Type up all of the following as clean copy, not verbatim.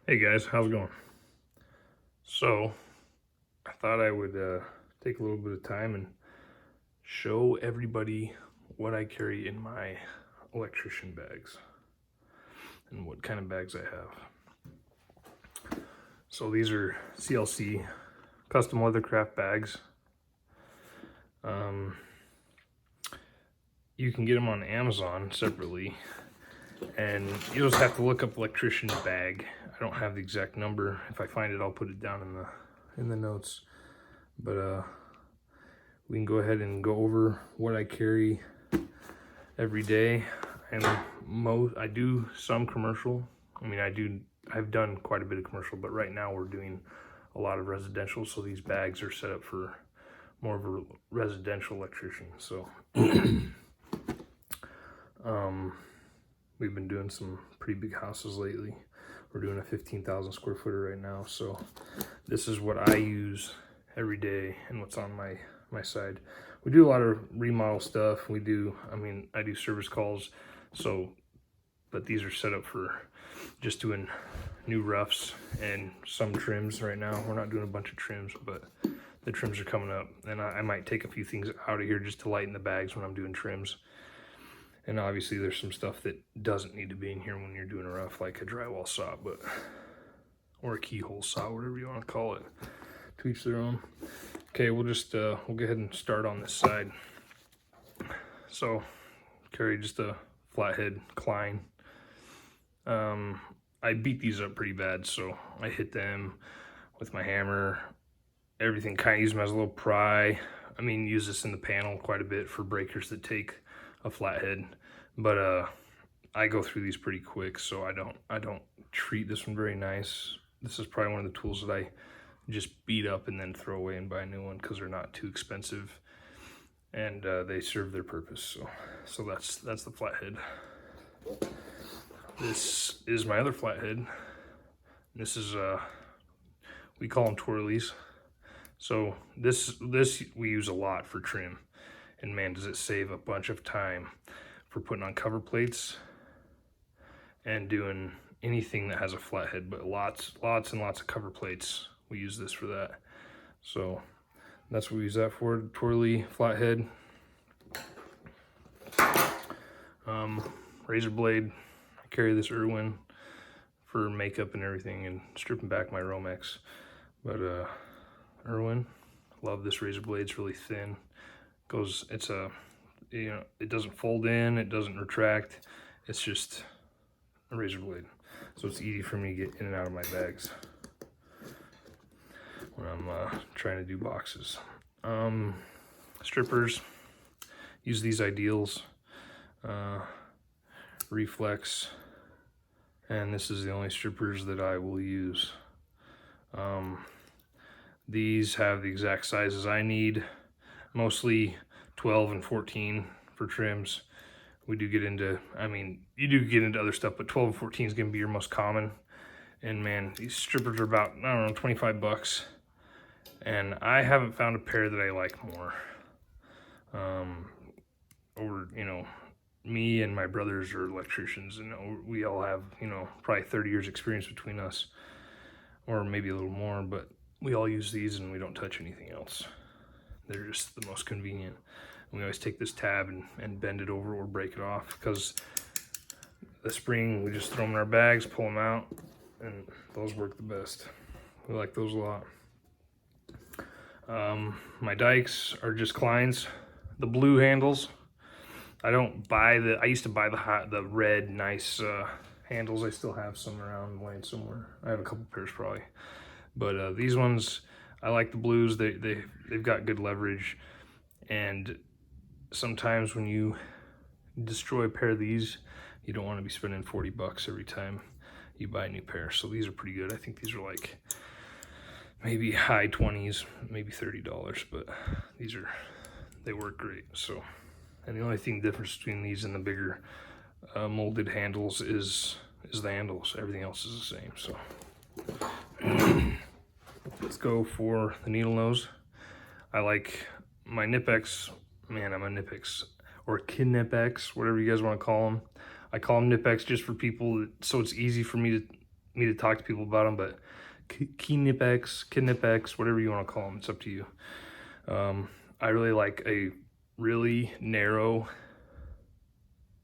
Hey guys, how's it going? So, I thought I would take a little bit of time and show everybody what I carry in my electrician bags and what kind of bags I have. So these are CLC custom leathercraft bags. You can get them on Amazon separately, and you'll just have to look up electrician bag. I don't have the exact number. If I find it, I'll put it down in the notes. But we can go ahead and go over what I carry every day. And I do some commercial. I've done quite a bit of commercial, but right now we're doing a lot of residential. So these bags are set up for more of a residential electrician. So we've been doing some pretty big houses lately. We're doing a 15,000 square footer right now. So this is what I use every day and what's on my side. We do a lot of remodel stuff. I do service calls. So, but these are set up for just doing new roughs and some trims right now. We're not doing a bunch of trims, but the trims are coming up, and I might take a few things out of here just to lighten the bags when I'm doing trims. And obviously there's some stuff that doesn't need to be in here when you're doing a rough, like a drywall saw, or a keyhole saw, whatever you want to call it. To each their own. Okay, we'll go ahead and start on this side. So, carry just a flathead Klein. I beat these up pretty bad, so I hit them with my hammer. Everything, kind of use them as a little pry. Use this in the panel quite a bit for breakers that take a flathead, but I go through these pretty quick, so I don't treat this one very nice. This is probably one of the tools that I just beat up and then throw away and buy a new one because they're not too expensive, and they serve their purpose. So that's the flathead. This is my other flathead. This is we call them twirlies. So this we use a lot for trim, and man, does it save a bunch of time for putting on cover plates and doing anything that has a flathead. But lots and lots of cover plates. We use this for that. So that's what we use that for, twirly flathead. Razor blade. I carry this Irwin for makeup and everything and stripping back my Romex. But Irwin, love this razor blade. It's really thin. It doesn't fold in, it doesn't retract. It's just a razor blade. So it's easy for me to get in and out of my bags when I'm trying to do boxes. Strippers, use these Ideals, Reflex, and this is the only strippers that I will use. These have the exact sizes I need, mostly 12 and 14 for trims. We do get into, you do get into other stuff, but 12 and 14 is gonna be your most common. And man, these strippers are about, 25 bucks. And I haven't found a pair that I like more. Me and my brothers are electricians, and we all have, probably 30 years experience between us, or maybe a little more, but we all use these and we don't touch anything else. They're just the most convenient. And we always take this tab and bend it over or break it off, because the spring, we just throw them in our bags, pull them out, and those work the best. We like those a lot. My dikes are just Kleins, the blue handles. I used to buy the red nice handles. I still have some around laying somewhere. I have a couple pairs probably, but these ones, I like the blues. They've got good leverage, and sometimes when you destroy a pair of these, you don't want to be spending 40 bucks every time you buy a new pair. So these are pretty good. I think these are like maybe high 20s, maybe $30, but they work great. So, and the only difference between these and the bigger molded handles is the handles. Everything else is the same. So let's go for the needle nose. I like my Nipex. Man, I'm a Nipex or Knipex, whatever you guys want to call them. I call them Nipex just for people, so it's easy for me me to talk to people about them, but Knipex, whatever you want to call them, it's up to you. I really like a really narrow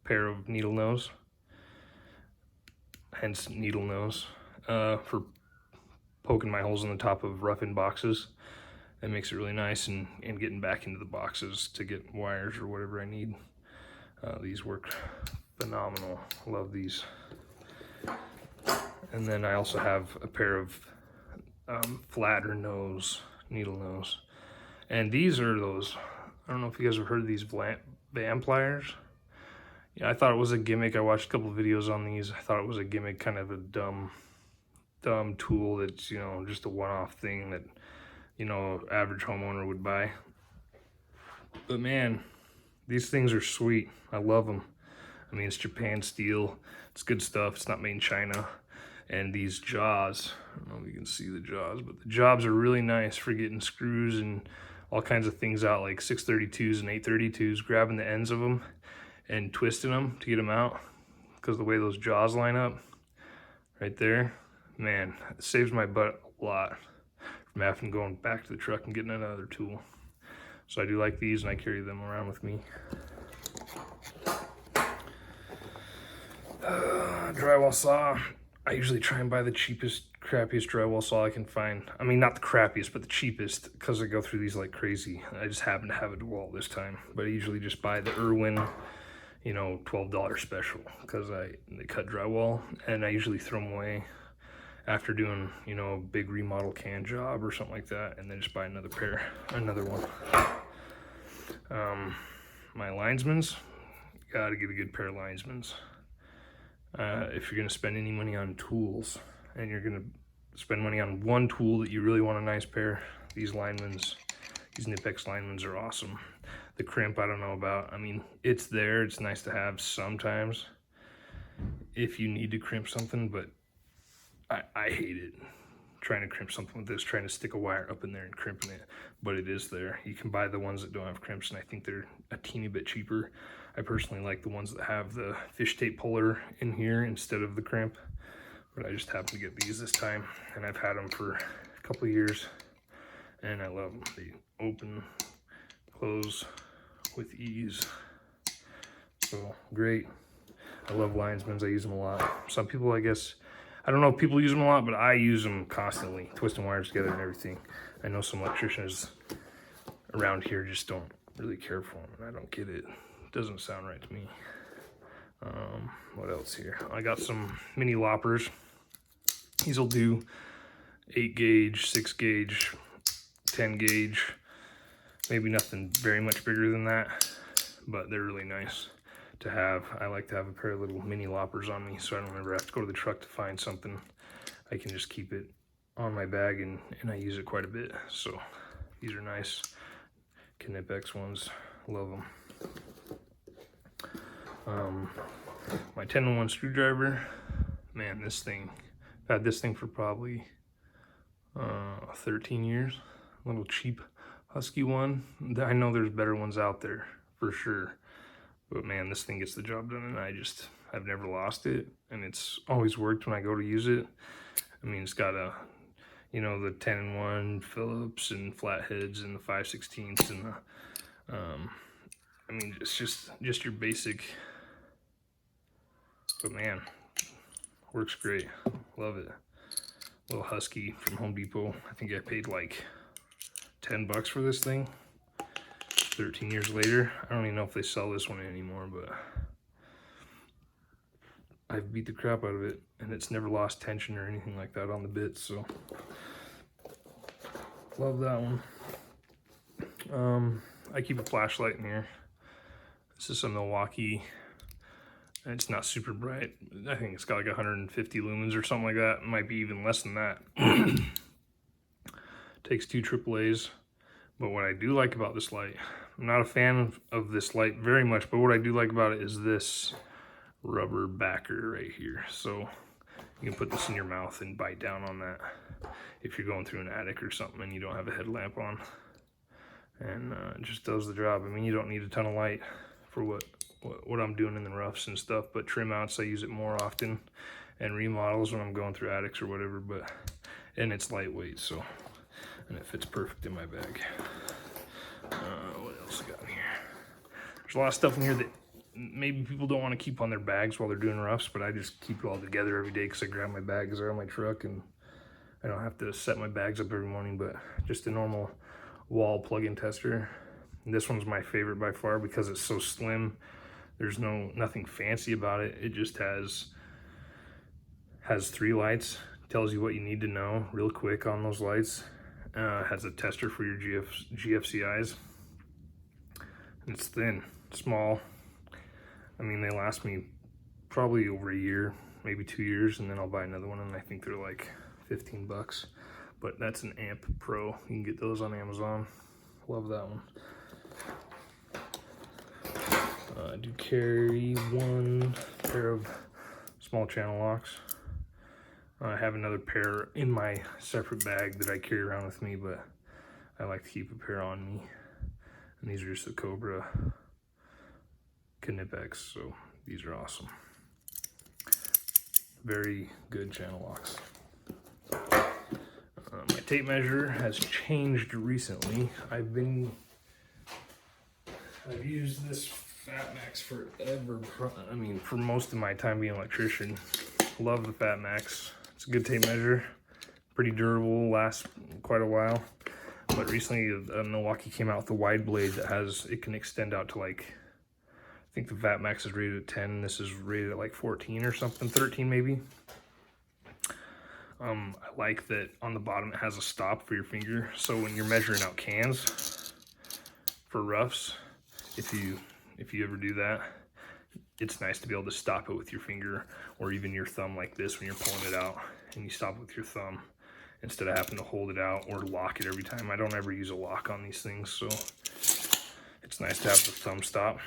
pair of needle nose, hence needle nose, for poking my holes in the top of rough-in boxes. That makes it really nice, and getting back into the boxes to get wires or whatever I need. These work phenomenal. Love these. And then I also have a pair of flatter nose, needle nose. And these are those, I don't know if you guys have heard of these Van pliers. Yeah, I thought it was a gimmick. I watched a couple of videos on these. I thought it was a gimmick, kind of a dumb tool that's, you know, just a one-off thing that, you know, average homeowner would buy. But man, these things are sweet. I love them. I mean, it's Japan steel. It's good stuff. It's not made in China. And these jaws, I don't know if you can see the jaws, but the jaws are really nice for getting screws and all kinds of things out, like 632s and 832s, grabbing the ends of them and twisting them to get them out, because the way those jaws line up right there, man, it saves my butt a lot from having to go back to the truck and getting another tool. So I do like these, and I carry them around with me. Drywall saw. I usually try and buy the cheapest, crappiest drywall saw I can find. I mean, not the crappiest, but the cheapest, because I go through these like crazy. I just happen to have a DeWalt this time, but I usually just buy the Irwin, you know, $12 special, because they cut drywall, and I usually throw them away after doing, you know, a big remodel can job or something like that, and then just buy another one. My linesmans, gotta get a good pair of linesmans. If you're gonna spend any money on tools, and you're gonna spend money on one tool that you really want a nice pair, these linemans, these Knipex linemans are awesome. The crimp, I don't know about. I mean, it's there, it's nice to have sometimes if you need to crimp something, but I hate it. Trying to crimp something with this, trying to stick a wire up in there and crimping it, but it is there. You can buy the ones that don't have crimps, and I think they're a teeny bit cheaper. I personally like the ones that have the fish tape puller in here instead of the crimp, but I just happened to get these this time, and I've had them for a couple of years, and I love them. They open, close with ease, so great. I love linesmans. I use them a lot. Some people, I guess, I don't know if people use them a lot, but I use them constantly, twisting wires together and everything. I know some electricians around here just don't really care for them, and I don't get it. It doesn't sound right to me. What else here? I got some mini loppers. These will do 8 gauge, 6 gauge, 10 gauge, maybe nothing very much bigger than that, but they're really nice to have. I like to have a pair of little mini loppers on me, so I don't ever have to go to the truck to find something. I can just keep it on my bag, and I use it quite a bit. So these are nice. Knipex ones, love them. My 10-in-1 screwdriver, man, this thing, I've had this thing for probably 13 years. A little cheap husky one. I know there's better ones out there for sure, but man, this thing gets the job done, and I've never lost it, and it's always worked when I go to use it. I mean, it's got a, you know, the 10-in-1 Phillips and flatheads and the 5/16ths and the, I mean, it's just your basic, but man, works great. Love it. Little husky from Home Depot. I think I paid like $10 for this thing. 13 years later. I don't even know if they sell this one anymore, but I've beat the crap out of it, and it's never lost tension or anything like that on the bits, so love that one. I keep a flashlight in here. This is a Milwaukee. It's not super bright. I think it's got like 150 lumens or something like that. It might be even less than that. Takes 2 AAAs. But what I do like about this light, I'm not a fan of this light very much, but what I do like about it is this rubber backer right here. So you can put this in your mouth and bite down on that if you're going through an attic or something and you don't have a headlamp on. And it just does the job. I mean, you don't need a ton of light for what I'm doing in the roughs and stuff, but trim outs, I use it more often. and remodels when I'm going through attics or whatever, and it's lightweight, so, and it fits perfect in my bag. What else I got in here? There's a lot of stuff in here that maybe people don't want to keep on their bags while they're doing roughs, but I just keep it all together every day because I grab my bags out of my truck and I don't have to set my bags up every morning. But just a normal wall plug-in tester. And this one's my favorite by far because it's so slim. There's nothing fancy about it. It just has 3 lights. Tells you what you need to know real quick on those lights. Has a tester for your GFCIs. And it's thin, small. I mean, they last me probably over a year, maybe 2 years, and then I'll buy another one, and I think they're like 15 bucks. But that's an Amp Pro. You can get those on Amazon. Love that one. I do carry 1 pair of small channel locks. I have another pair in my separate bag that I carry around with me, but I like to keep a pair on me. And these are just the Cobra Knipex, so these are awesome. Very good channel locks. My tape measure has changed recently. I've used this Fatmax forever. I mean, for most of my time being an electrician. Love the Fatmax. It's a good tape measure. Pretty durable, lasts quite a while. But recently, Milwaukee came out with a wide blade that it can extend out to like, I think the Fatmax is rated at 10. This is rated at like 14 or something, 13 maybe. I like that on the bottom it has a stop for your finger. So when you're measuring out cans for roughs, if you ever do that, it's nice to be able to stop it with your finger or even your thumb like this when you're pulling it out, and you stop with your thumb instead of having to hold it out or lock it every time. I don't ever use a lock on these things, so it's nice to have the thumb stop.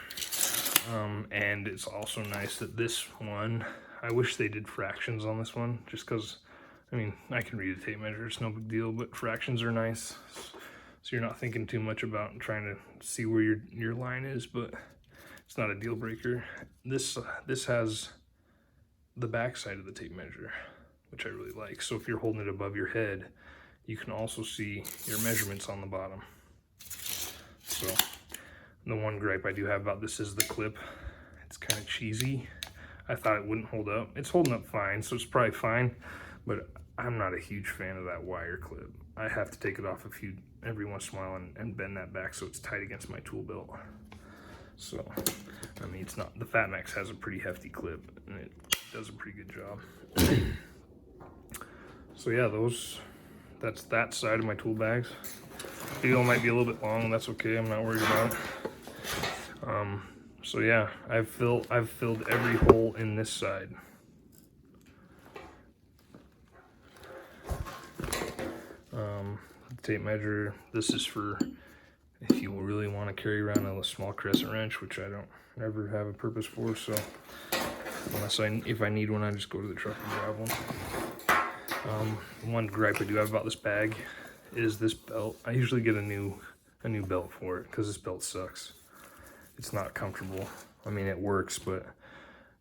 And it's also nice that this one, I wish they did fractions on this one, just because, I mean, I can read a tape measure, it's no big deal, but fractions are nice. So you're not thinking too much about trying to see where your line is, but it's not a deal breaker. This has the back side of the tape measure, which I really like. So if you're holding it above your head, you can also see your measurements on the bottom. So the one gripe I do have about this is the clip. It's kind of cheesy. I thought it wouldn't hold up. It's holding up fine, so it's probably fine, but I'm not a huge fan of that wire clip. I have to take it off every once in a while and bend that back so it's tight against my tool belt. So, I mean, it's not, the Fatmax has a pretty hefty clip and it does a pretty good job. So yeah, that's that side of my tool bags. Video might be a little bit long, that's okay, I'm not worried about it. So yeah, I've filled every hole in this side. Tape measure, this is for if you really want to carry around a small crescent wrench, which I don't ever have a purpose for, so if I need one, I just go to the truck and grab one. One gripe I do have about this bag is this belt. I usually get a new belt for it because this belt sucks. It's not comfortable. I mean, it works, but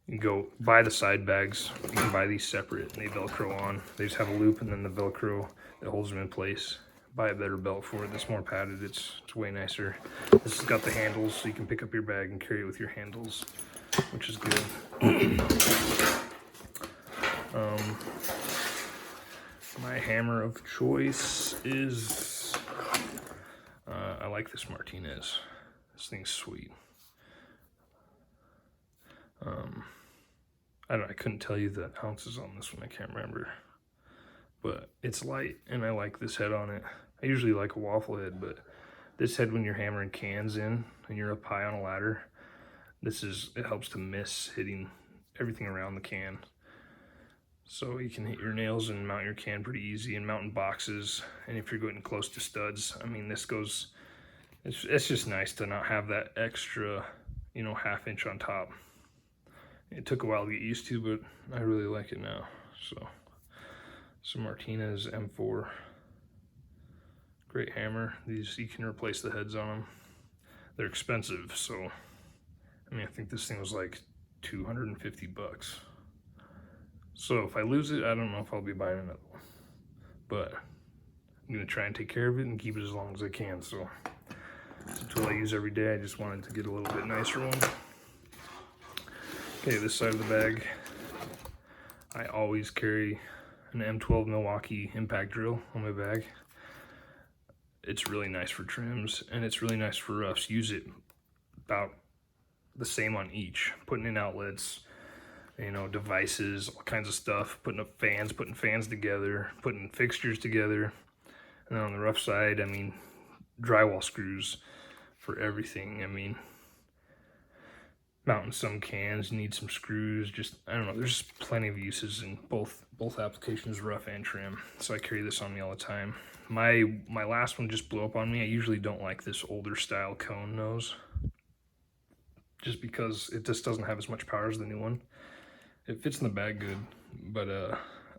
you go buy the side bags. You can buy these separate and they Velcro on. They just have a loop and then the Velcro that holds them in place. Buy a better belt for it that's more padded. It's way nicer. This has got the handles so you can pick up your bag and carry it with your handles, which is good. My hammer of choice is, I like this Martinez. This thing's sweet. I couldn't tell you the ounces on this one, I can't remember. But it's light, and I like this head on it. I usually like a waffle head, but this head when you're hammering cans in and you're up high on a ladder, it helps to miss hitting everything around the can. So you can hit your nails and mount your can pretty easy and mount in boxes. And if you're getting close to studs, I mean, it's just nice to not have that extra, ½ inch on top. It took a while to get used to, but I really like it now. So Martinez M4, great hammer. These, you can replace the heads on them. They're expensive, so I mean, I think this thing was like 250 bucks. So if I lose it, I don't know if I'll be buying another one. But I'm gonna try and take care of it and keep it as long as I can. So it's a tool I use every day. I just wanted to get a little bit nicer one. Okay, this side of the bag, I always carry an M12 Milwaukee impact drill on my bag. It's really nice for trims and it's really nice for roughs. Use it about the same on each. Putting in outlets, you know, devices, all kinds of stuff. Putting up fans, putting fans together, putting fixtures together. And then on the rough side, I mean, drywall screws for everything. I mean, mounting some cans, you need some screws. Just, I don't know, there's plenty of uses in both applications, rough and trim. So I carry this on me all the time. My last one just blew up on me. I usually don't like this older style cone nose, just because it just doesn't have as much power as the new one. It fits in the bag good, but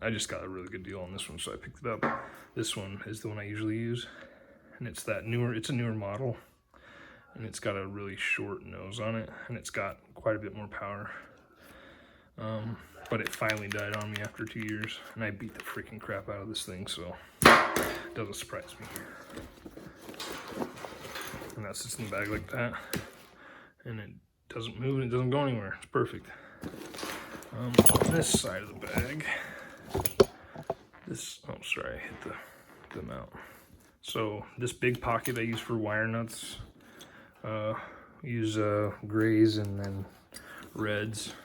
I just got a really good deal on this one, so I picked it up. This one is the one I usually use, and it's a newer model, and it's got a really short nose on it, and it's got quite a bit more power. But it finally died on me after 2 years, and I beat the freaking crap out of this thing, so it doesn't surprise me. And that sits in the bag like that, and it doesn't move and it doesn't go anywhere. It's perfect. On this side of the bag, oh sorry, I hit the mount. So this big pocket I use for wire nuts. Use grays and then reds.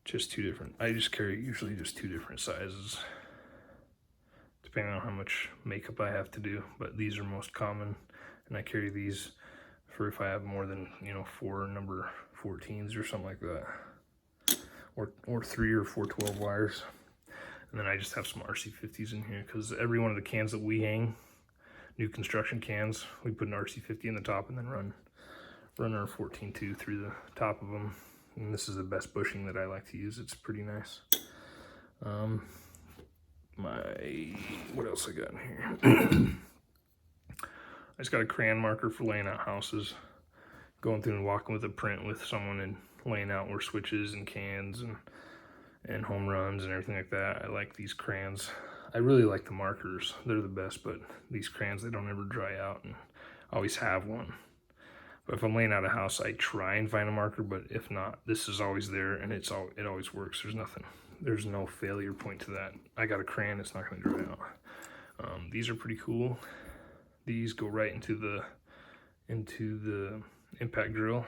Just two different. I just carry usually just two different sizes, depending on how much makeup I have to do. But these are most common, and I carry these for if I have more than, you know, 4 number 14s or something like that, or 3 or 4 12 wires. And then I just have some RC50s in here because every one of the cans that we hang, new construction cans, we put an RC50 in the top and then run our 14-2 through the top of them. And this is the best bushing that I like to use. It's pretty nice. What else I got in here? I just got a crayon marker for laying out houses. Going through and walking with a print with someone and laying out where switches and cans and home runs and everything like that. I like these crayons. I really like the markers. They're the best, but these crayons, they don't ever dry out, and I always have one. But if I'm laying out a house, I try and find a marker, but if not, this is always there, and it always works. There's no failure point to that. I got a crayon, it's not gonna dry out. These are pretty cool. These go right into the impact drill.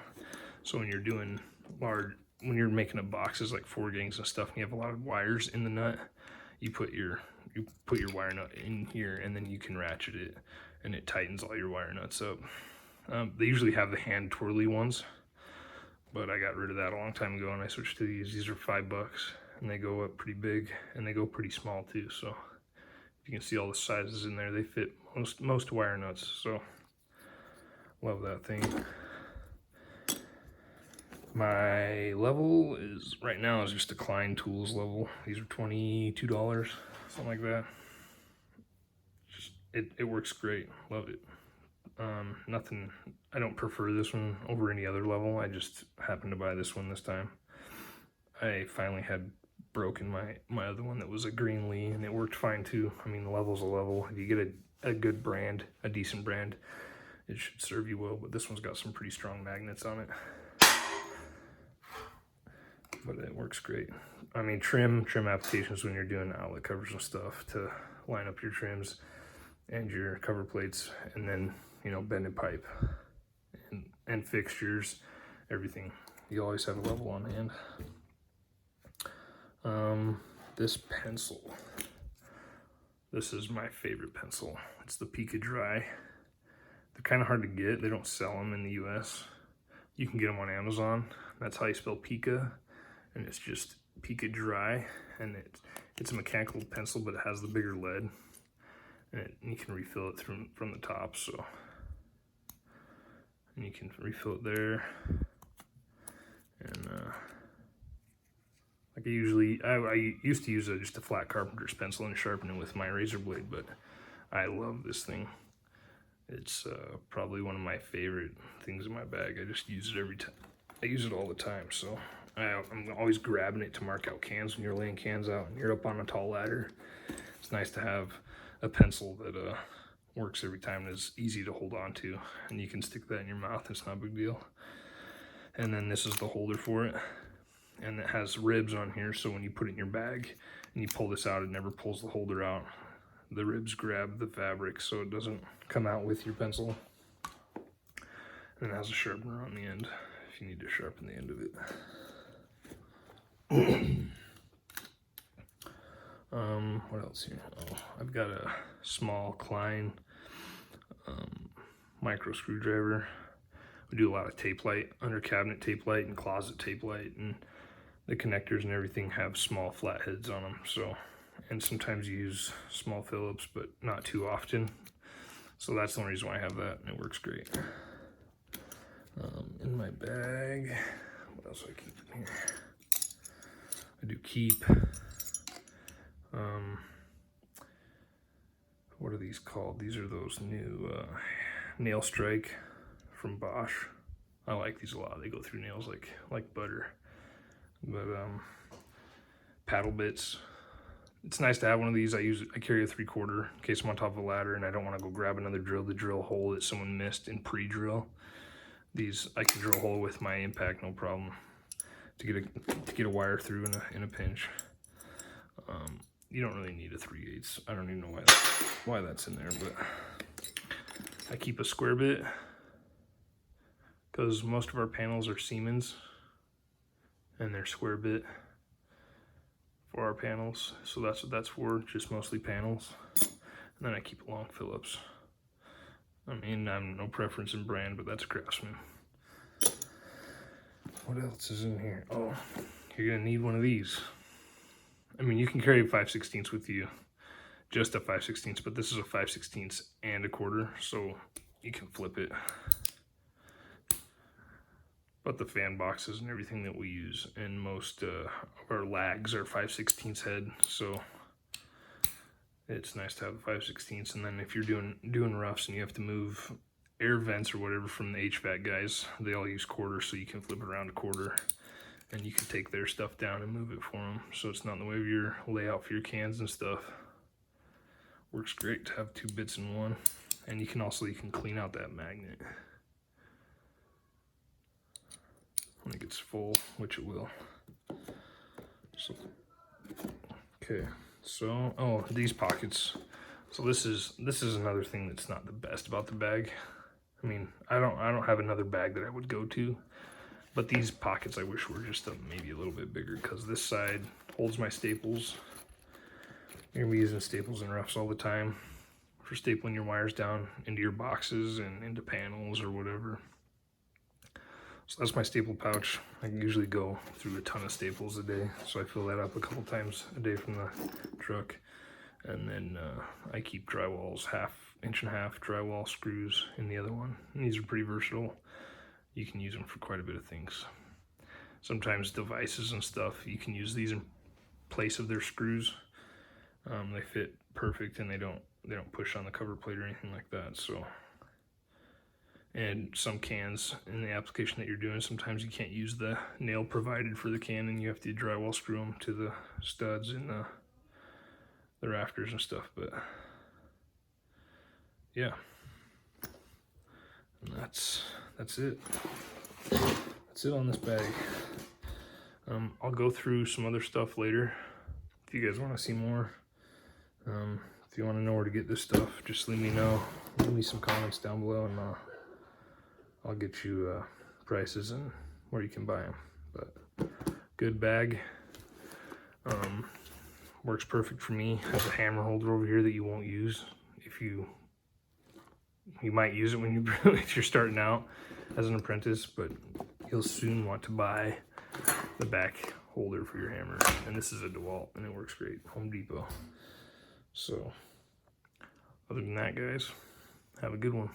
So when you're doing when you're making up boxes like 4 gangs and stuff, and you have a lot of wires in the nut, you put your wire nut in here, and then you can ratchet it, and it tightens all your wire nuts up. They usually have the hand twirly ones, but I got rid of that a long time ago and I switched to these. These are $5 and they go up pretty big and they go pretty small too. So you can see all the sizes in there. They fit most wire nuts. So love that thing. My level is right now is just a Klein Tools level. These are $22, something like that. It works great. Love it. Nothing, I don't prefer this one over any other level. I just happened to buy this one this time. I finally had broken my other one that was a green Lee, and it worked fine too. I mean, the level's a level. If you get a good brand, a decent brand, it should serve you well, but this one's got some pretty strong magnets on it. But it works great. I mean, trim applications when you're doing outlet covers and stuff to line up your trims and your cover plates, and then, you know, bended pipe and fixtures, everything. You always have a level on hand. This pencil. This is my favorite pencil. It's the Pika Dry. They're kind of hard to get. They don't sell them in the US. You can get them on Amazon. That's how you spell Pika, and it's just Pika Dry, and it's a mechanical pencil, but it has the bigger lead, and you can refill it from the top. So, and you can refill it there, and like I used to use just a flat carpenter's pencil and sharpen it with my razor blade, but I love this thing. It's probably one of my favorite things in my bag. I just use it every time. I use it all the time, so I'm always grabbing it to mark out cans when you're laying cans out and you're up on a tall ladder. It's nice to have a pencil that works every time and is easy to hold on to, and you can stick that in your mouth. It's not a big deal. And then this is the holder for it, and it has ribs on here, so when you put it in your bag and you pull this out, it never pulls the holder out. The ribs grab the fabric so it doesn't come out with your pencil. And it has a sharpener on the end if you need to sharpen the end of it. What else here? Oh, I've got a small Klein micro screwdriver. We do a lot of tape light, under cabinet tape light and closet tape light, and the connectors and everything have small flat heads on them. So, and sometimes you use small Phillips, but not too often. So that's the only reason why I have that, and it works great. In my bag, what else do I keep in here? I do keep, what are these called? These are those new nail strike from Bosch. I like these a lot. They go through nails like butter. But paddle bits. It's nice to have one of these. I carry a 3/4 in case I'm on top of a ladder and I don't want to go grab another drill to drill a hole that someone missed in pre-drill. These I can drill a hole with my impact, no problem, to get a wire through in a pinch. You don't really need a 3/8. I don't even know why that's in there, but I keep a square bit because most of our panels are Siemens and they're square bit for our panels, so that's what that's for, just mostly panels. And then I keep a long Phillips. I mean, I have no preference in brand, but that's a Craftsman. What else is in here? Oh, you're gonna need one of these. I mean, you can carry a 5/16 with you, just a 5/16, but this is a 5/16 and a 1/4, so you can flip it. But the fan boxes and everything that we use and most of our lags are 5/16 head, so it's nice to have a 5/16. And then if you're doing roughs and you have to move air vents or whatever from the HVAC guys, they all use 1/4, so you can flip it around a 1/4 and you can take their stuff down and move it for them, so it's not in the way of your layout for your cans and stuff. Works great to have 2 bits in one. And you can clean out that magnet when it gets full, which it will. So, okay, so these pockets. So this is another thing that's not the best about the bag. I mean, I don't have another bag that I would go to, but these pockets I wish were just maybe a little bit bigger, because this side holds my staples. You're gonna be using staples and roughs all the time for stapling your wires down into your boxes and into panels or whatever. So that's my staple pouch. I can usually go through a ton of staples a day, so I fill that up a couple times a day from the truck. And then I keep drywalls, 1.5-inch drywall screws in the other one. And these are pretty versatile. You can use them for quite a bit of things. Sometimes devices and stuff, you can use these in place of their screws. They fit perfect and they don't push on the cover plate or anything like that. So, and some cans in the application that you're doing, sometimes you can't use the nail provided for the can and you have to drywall screw them to the studs in the rafters and stuff. But yeah, and that's it. That's it on this bag. I'll go through some other stuff later if you guys want to see more. If you want to know where to get this stuff, just leave me know. Leave me some comments down below, and I'll get you prices and where you can buy them. But good bag. Works perfect for me. Has a hammer holder over here that you won't use. If you might use it when if you're starting out as an apprentice, but you'll soon want to buy the back holder for your hammer. And this is a DeWalt, and it works great. Home Depot. So, other than that, guys, have a good one.